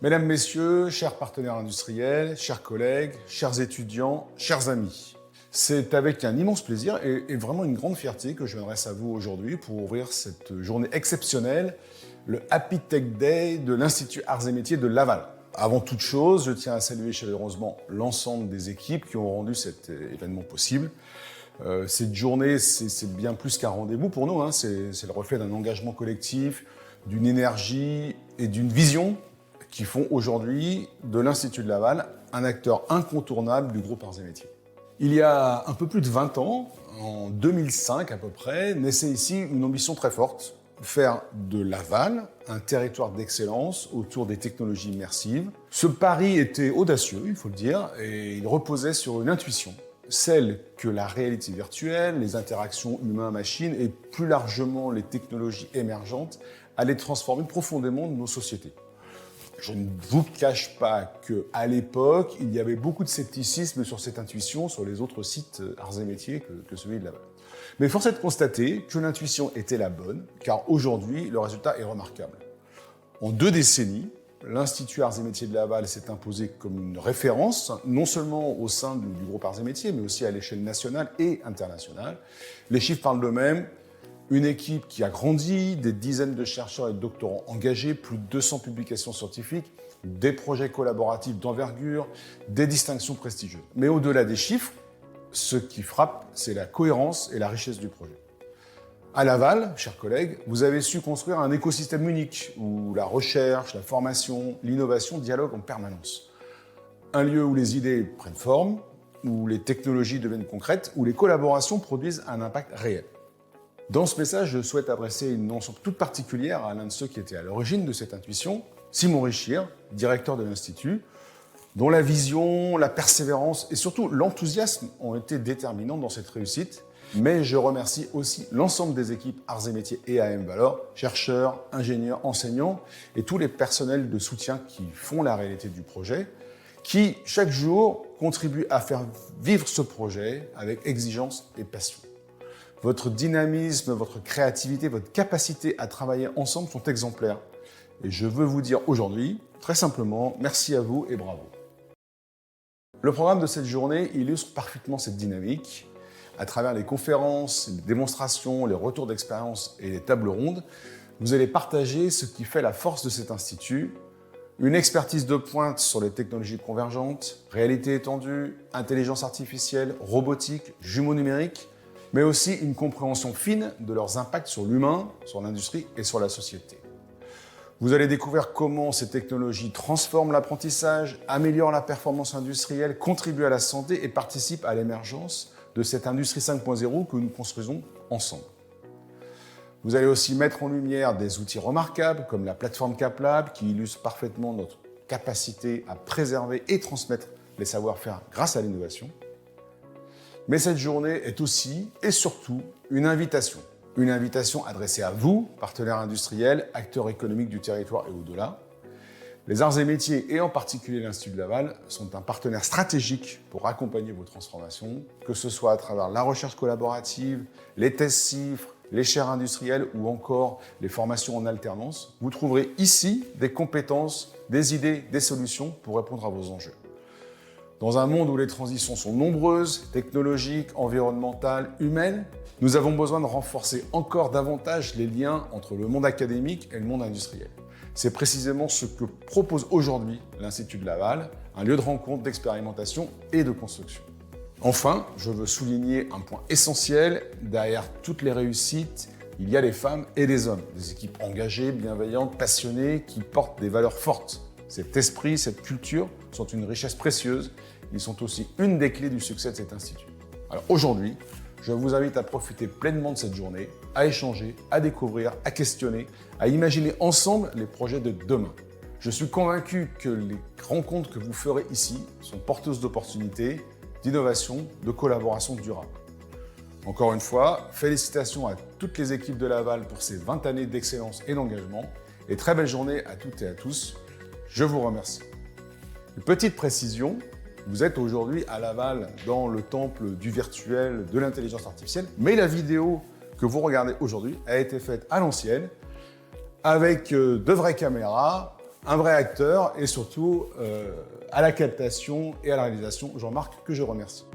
Mesdames, Messieurs, chers partenaires industriels, chers collègues, chers étudiants, chers amis, c'est avec un immense plaisir et vraiment une grande fierté que je m'adresse à vous aujourd'hui pour ouvrir cette journée exceptionnelle, le Happy Tech Day de l'Institut Arts et Métiers de Laval. Avant toute chose, je tiens à saluer chaleureusement l'ensemble des équipes qui ont rendu cet événement possible. Cette journée, c'est bien plus qu'un rendez-vous pour nous, hein. C'est le reflet d'un engagement collectif, d'une énergie et d'une vision qui font aujourd'hui de l'Institut de Laval un acteur incontournable du groupe Arts et Métiers. Il y a un peu plus de 20 ans, en 2005 à peu près, naissait ici une ambition très forte, faire de Laval un territoire d'excellence autour des technologies immersives. Ce pari était audacieux, il faut le dire, et il reposait sur une intuition, celle que la réalité virtuelle, les interactions humains-machines et plus largement les technologies émergentes allaient transformer profondément nos sociétés. Je ne vous cache pas qu'à l'époque, il y avait beaucoup de scepticisme sur cette intuition sur les autres sites Arts et Métiers que celui de Laval. Mais force est de constater que l'intuition était la bonne, car aujourd'hui, le résultat est remarquable. En 2 décennies, l'Institut Arts et Métiers de Laval s'est imposé comme une référence, non seulement au sein du groupe Arts et Métiers, mais aussi à l'échelle nationale et internationale. Les chiffres parlent d'eux-mêmes. Une équipe qui a grandi, des dizaines de chercheurs et de doctorants engagés, plus de 200 publications scientifiques, des projets collaboratifs d'envergure, des distinctions prestigieuses. Mais au-delà des chiffres, ce qui frappe, c'est la cohérence et la richesse du projet. À Laval, chers collègues, vous avez su construire un écosystème unique où la recherche, la formation, l'innovation dialoguent en permanence. Un lieu où les idées prennent forme, où les technologies deviennent concrètes, où les collaborations produisent un impact réel. Dans ce message, je souhaite adresser une mention toute particulière à l'un de ceux qui étaient à l'origine de cette intuition, Simon Richir, directeur de l'Institut, dont la vision, la persévérance et surtout l'enthousiasme ont été déterminants dans cette réussite. Mais je remercie aussi l'ensemble des équipes Arts et Métiers et AM Valor, chercheurs, ingénieurs, enseignants et tous les personnels de soutien qui font la réalité du projet, qui, chaque jour, contribuent à faire vivre ce projet avec exigence et passion. Votre dynamisme, votre créativité, votre capacité à travailler ensemble sont exemplaires. Et je veux vous dire aujourd'hui, très simplement, merci à vous et bravo. Le programme de cette journée illustre parfaitement cette dynamique. À travers les conférences, les démonstrations, les retours d'expérience et les tables rondes, vous allez partager ce qui fait la force de cet institut, une expertise de pointe sur les technologies convergentes, réalité étendue, intelligence artificielle, robotique, jumeaux numériques, mais aussi une compréhension fine de leurs impacts sur l'humain, sur l'industrie et sur la société. Vous allez découvrir comment ces technologies transforment l'apprentissage, améliorent la performance industrielle, contribuent à la santé et participent à l'émergence de cette industrie 5.0 que nous construisons ensemble. Vous allez aussi mettre en lumière des outils remarquables comme la plateforme CapLab qui illustre parfaitement notre capacité à préserver et transmettre les savoir-faire grâce à l'innovation. Mais cette journée est aussi et surtout une invitation adressée à vous, partenaires industriels, acteurs économiques du territoire et au-delà. Les Arts et Métiers, et en particulier l'Institut de Laval, sont un partenaire stratégique pour accompagner vos transformations, que ce soit à travers la recherche collaborative, les tests CIFRE, les chaires industrielles ou encore les formations en alternance. Vous trouverez ici des compétences, des idées, des solutions pour répondre à vos enjeux. Dans un monde où les transitions sont nombreuses, technologiques, environnementales, humaines, nous avons besoin de renforcer encore davantage les liens entre le monde académique et le monde industriel. C'est précisément ce que propose aujourd'hui l'Institut de Laval, un lieu de rencontre, d'expérimentation et de construction. Enfin, je veux souligner un point essentiel, derrière toutes les réussites, il y a des femmes et des hommes, des équipes engagées, bienveillantes, passionnées, qui portent des valeurs fortes. Cet esprit, cette culture sont une richesse précieuse. Ils sont aussi une des clés du succès de cet institut. Alors aujourd'hui, je vous invite à profiter pleinement de cette journée, à échanger, à découvrir, à questionner, à imaginer ensemble les projets de demain. Je suis convaincu que les rencontres que vous ferez ici sont porteuses d'opportunités, d'innovation, de collaboration durable. Encore une fois, félicitations à toutes les équipes de Laval pour ces 20 années d'excellence et d'engagement. Et très belle journée à toutes et à tous. Je vous remercie. Une petite précision, vous êtes aujourd'hui à Laval dans le temple du virtuel de l'intelligence artificielle, mais la vidéo que vous regardez aujourd'hui a été faite à l'ancienne avec de vraies caméras, un vrai acteur et surtout à la captation et à la réalisation, Jean-Marc, que je remercie.